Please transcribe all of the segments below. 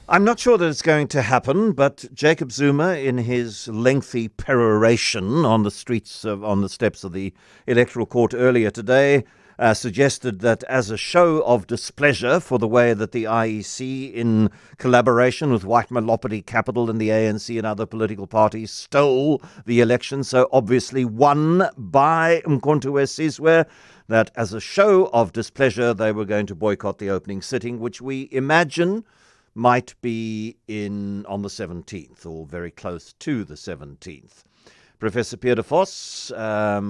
I'm not sure that it's going to happen, but Jacob Zuma, in his lengthy peroration on the steps of the Electoral Court earlier today, suggested that as a show of displeasure for the way that the IEC, in collaboration with White Malopity Capital and the ANC and other political parties, stole the election, so obviously won by Mkhonto Sizwe, that as a show of displeasure they were going to boycott the opening sitting, which we imagine might be on the 17th or very close to the 17th. Professor Pierre de Vos,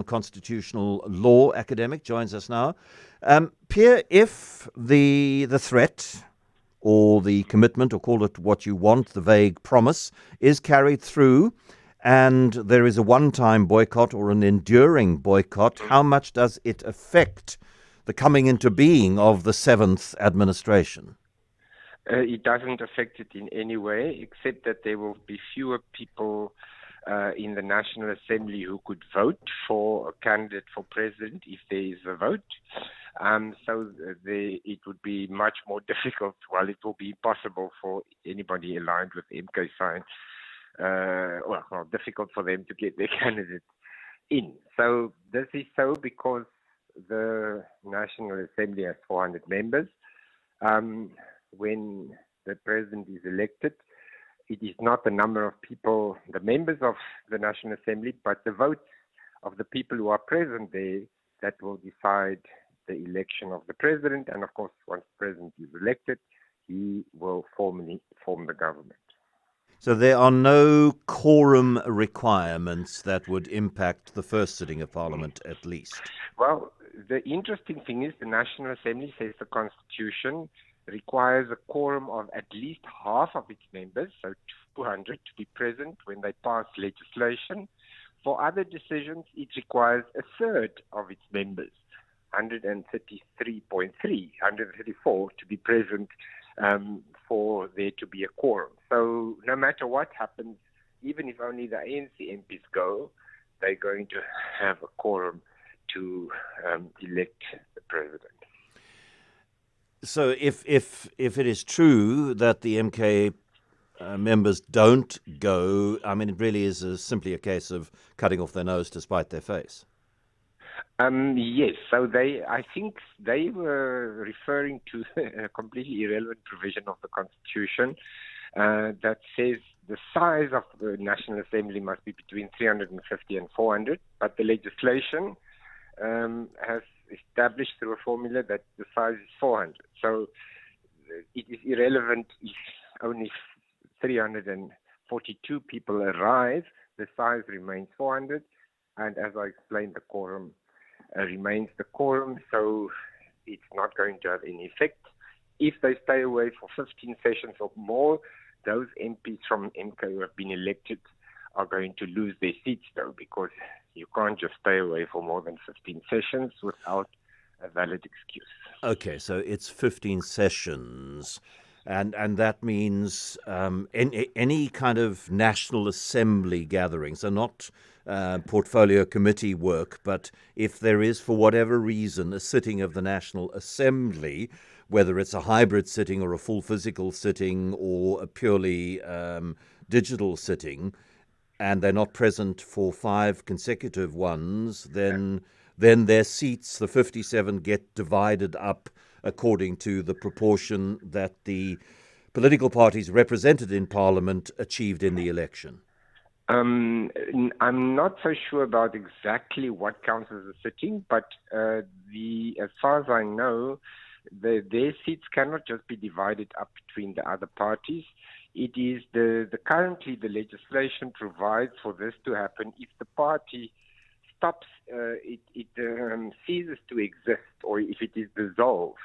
constitutional law academic, joins us now. Pierre, if the threat or the commitment, or call it what you want, the vague promise, is carried through and there is a one-time boycott or an enduring boycott, how much does it affect the coming into being of the 7th administration? It doesn't affect it in any way, except that there will be fewer people in the National Assembly who could vote for a candidate for president if there is a vote. It would be much more difficult. Well, it will be impossible for anybody aligned with MK sign. Difficult for them to get their candidate in. So this is so because the National Assembly has 400 members. When the president is elected, it is not the number of people, the members of the National Assembly, but the votes of the people who are present there that will decide the election of the president. And of course, once the president is elected, he will formally form the government. So there are no quorum requirements that would impact the first sitting of Parliament, at least. Well, the interesting thing is the National Assembly, says the Constitution, requires a quorum of at least half of its members, so 200, to be present when they pass legislation. For other decisions, it requires a third of its members, 134 to be present for there to be a quorum. So no matter what happens, even if only the ANC MPs go, they're going to have a quorum to elect the president. So if it is true that the MK members don't go, I mean, it really is simply a case of cutting off their nose to spite their face. Yes, so I think they were referring to a completely irrelevant provision of the Constitution that says the size of the National Assembly must be between 350 and 400, but the legislation has established through a formula that the size is 400. So it is irrelevant if only 342 people arrive, the size remains 400, and as I explained, the quorum remains the quorum, so it's not going to have any effect. If they stay away for 15 sessions or more, those MPs from MK who have been elected are going to lose their seats, though, because you can't just stay away for more than 15 sessions without a valid excuse. Okay, so it's 15 sessions, and that means any kind of National Assembly gathering, so not portfolio committee work, but if there is, for whatever reason, a sitting of the National Assembly, whether it's a hybrid sitting or a full physical sitting or a purely digital sitting, and they're not present for 5 consecutive ones, then their seats, the 57, get divided up according to the proportion that the political parties represented in Parliament achieved in the election. I'm not so sure about exactly what counts as a sitting, but as far as I know, their seats cannot just be divided up between the other parties. It is currently the legislation provides for this to happen if the party stops, it ceases to exist, or if it is dissolved,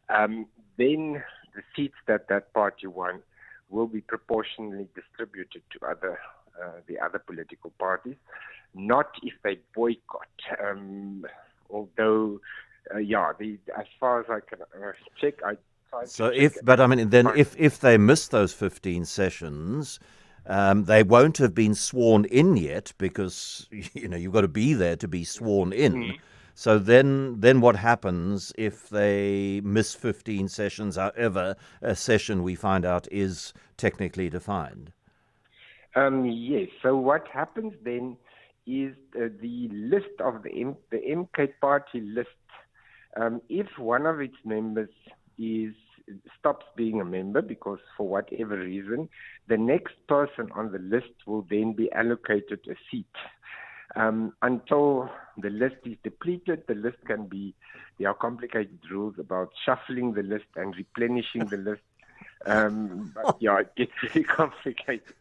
then the seats that party won will be proportionally distributed to the other political parties, not if they boycott. Although, as far as I can check, if they miss those 15 sessions, they won't have been sworn in yet, because you've got to be there to be sworn in. So then what happens if they miss 15 sessions, however a session we find out is technically defined? Yes. So what happens then is the list of the MK party list. If one of its members stops being a member because for whatever reason, the next person on the list will then be allocated a seat. Until the list is depleted, the list there are complicated rules about shuffling the list and replenishing the list. But yeah, it gets really complicated.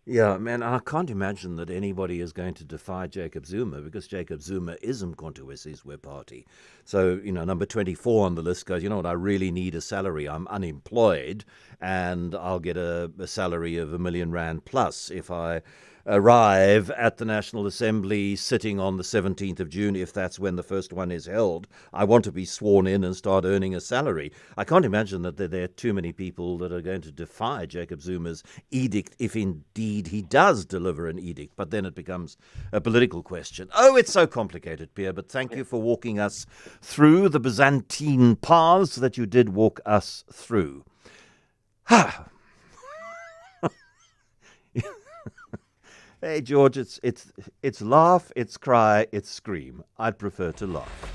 Yeah, man, I can't imagine that anybody is going to defy Jacob Zuma, because Jacob Zuma is Umkhonto we Sizwe party. So, number 24 on the list goes, you know what, I really need a salary. I'm unemployed, and I'll get a salary of R1 million plus if I arrive at the National Assembly sitting on the 17th of June, if that's when the first one is held. I want to be sworn in and start earning a salary. I can't imagine that there are too many people that are going to defy Jacob Zuma's edict, if indeed he does deliver an edict. But then it becomes a political question. Oh, it's so complicated, Pierre, but thank you for walking us through the Byzantine paths that you did walk us through. Hey, George, it's laugh, it's cry, it's scream. I'd prefer to laugh.